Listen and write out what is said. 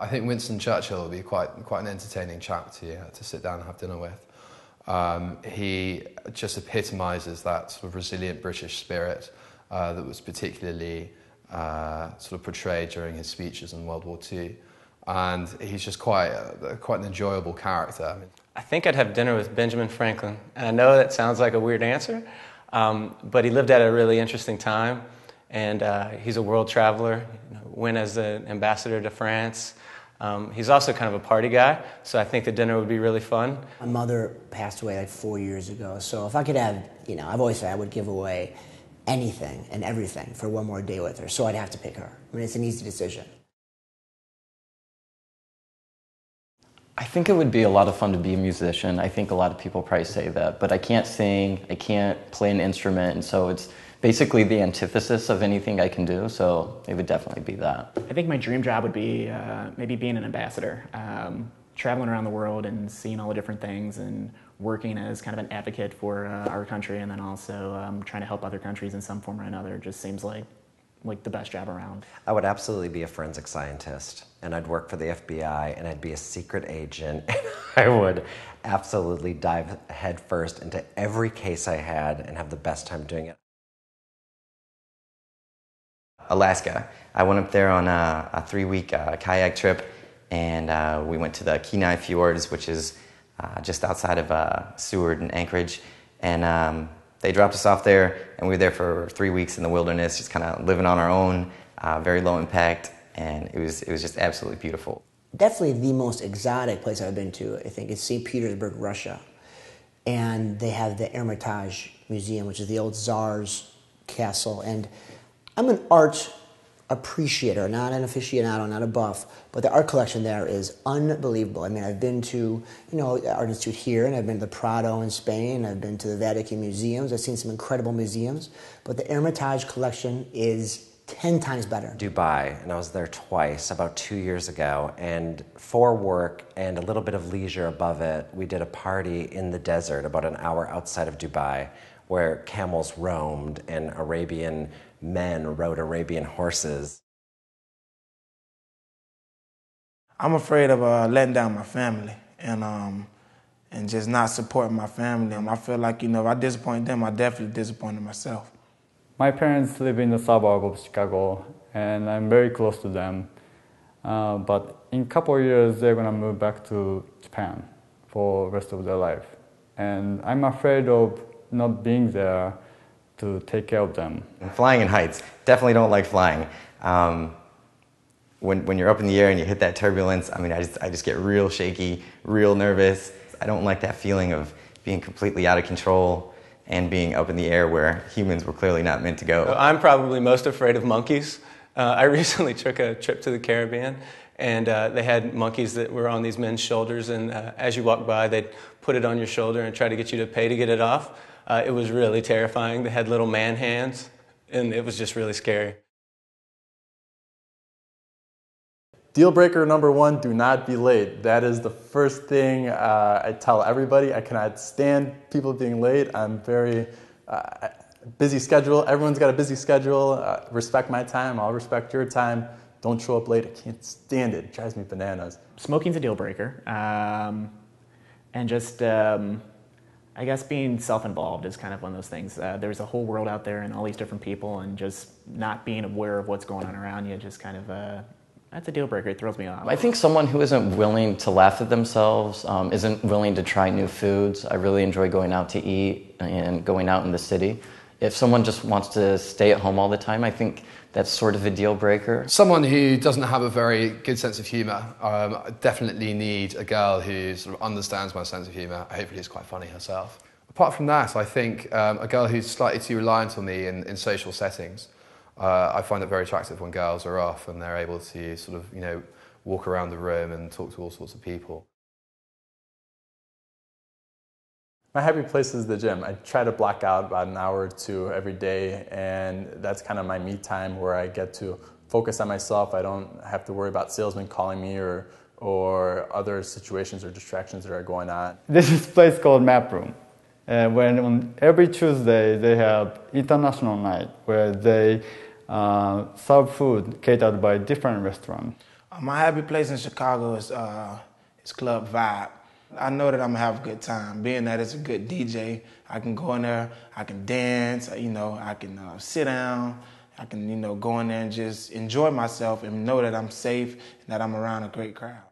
I think Winston Churchill would be quite an entertaining chap to sit down and have dinner with. He just epitomises that sort of resilient British spirit that was particularly sort of portrayed during his speeches in World War II. And he's just quite an enjoyable character. I think I'd have dinner with Benjamin Franklin. And I know that sounds like a weird answer, but he lived at a really interesting time. And he's a world traveler, went as an ambassador to France. He's also kind of a party guy, so I think the dinner would be really fun. My mother passed away like 4 years ago, so if I could have, I've always said I would give away anything and everything for one more day with her, so I'd have to pick her. I mean, it's an easy decision. I think it would be a lot of fun to be a musician. I think a lot of people probably say that, but I can't sing, I can't play an instrument, and so it's basically the antithesis of anything I can do, so it would definitely be that. I think my dream job would be maybe being an ambassador, traveling around the world and seeing all the different things and working as kind of an advocate for our country, and then also trying to help other countries in some form or another. Just seems like the best job around. I would absolutely be a forensic scientist, and I'd work for the FBI, and I'd be a secret agent, and I would absolutely dive headfirst into every case I had and have the best time doing it. Alaska. I went up there on a 3-week kayak trip, and we went to the Kenai Fjords, which is just outside of Seward and Anchorage, and they dropped us off there, and we were there for 3 weeks in the wilderness, just kind of living on our own, very low impact, and it was just absolutely beautiful. Definitely the most exotic place I've been to, I think, is St. Petersburg, Russia. And they have the Hermitage Museum, which is the old Tsar's castle. And I'm an art appreciator, not an aficionado, not a buff, but the art collection there is unbelievable. I mean, I've been to, the Art Institute here, and I've been to the Prado in Spain, I've been to the Vatican museums, I've seen some incredible museums, but the Hermitage collection is 10 times better. Dubai, and I was there twice, about 2 years ago, and for work and a little bit of leisure above it, we did a party in the desert about an hour outside of Dubai, where camels roamed and Arabian men rode Arabian horses. I'm afraid of letting down my family and just not supporting my family. I feel like, if I disappoint them, I definitely disappointed myself. My parents live in the suburb of Chicago, and I'm very close to them. But in a couple of years, they're going to move back to Japan for the rest of their life. And I'm afraid of not being there to take care of them. Flying in heights, definitely don't like flying. When you're up in the air and you hit that turbulence, I mean, I just get real shaky, real nervous. I don't like that feeling of being completely out of control and being up in the air where humans were clearly not meant to go. I'm probably most afraid of monkeys. I recently took a trip to the Caribbean, and they had monkeys that were on these men's shoulders, and as you walk by, they'd put it on your shoulder and try to get you to pay to get it off. It was really terrifying. They had little man hands, and it was just really scary. Deal breaker number 1, do not be late. That is the first thing I tell everybody. I cannot stand people being late. I'm very busy schedule. Everyone's got a busy schedule. Respect my time. I'll respect your time. Don't show up late. I can't stand it. It drives me bananas. Smoking's a deal breaker. And just, I guess being self-involved is kind of one of those things. There's a whole world out there and all these different people, and just not being aware of what's going on around you just kind of... that's a deal breaker. It throws me off. I think someone who isn't willing to laugh at themselves, isn't willing to try new foods. I really enjoy going out to eat and going out in the city. If someone just wants to stay at home all the time, I think that's sort of a deal breaker. Someone who doesn't have a very good sense of humour. I definitely need a girl who sort of understands my sense of humour. Hopefully is quite funny herself. Apart from that, I think a girl who's slightly too reliant on me in social settings. I find it very attractive when girls are off and they're able to sort of, walk around the room and talk to all sorts of people. My happy place is the gym. I try to block out about an hour or two every day, and that's kind of my me time where I get to focus on myself. I don't have to worry about salesmen calling me or other situations or distractions that are going on. This is a place called Map Room. When on every Tuesday they have international night where they serve food catered by different restaurants. My happy place in Chicago is Club Vibe. I know that I'm gonna have a good time, being that it's a good DJ. I can go in there, I can dance, I can sit down, I can, go in there and just enjoy myself and know that I'm safe and that I'm around a great crowd.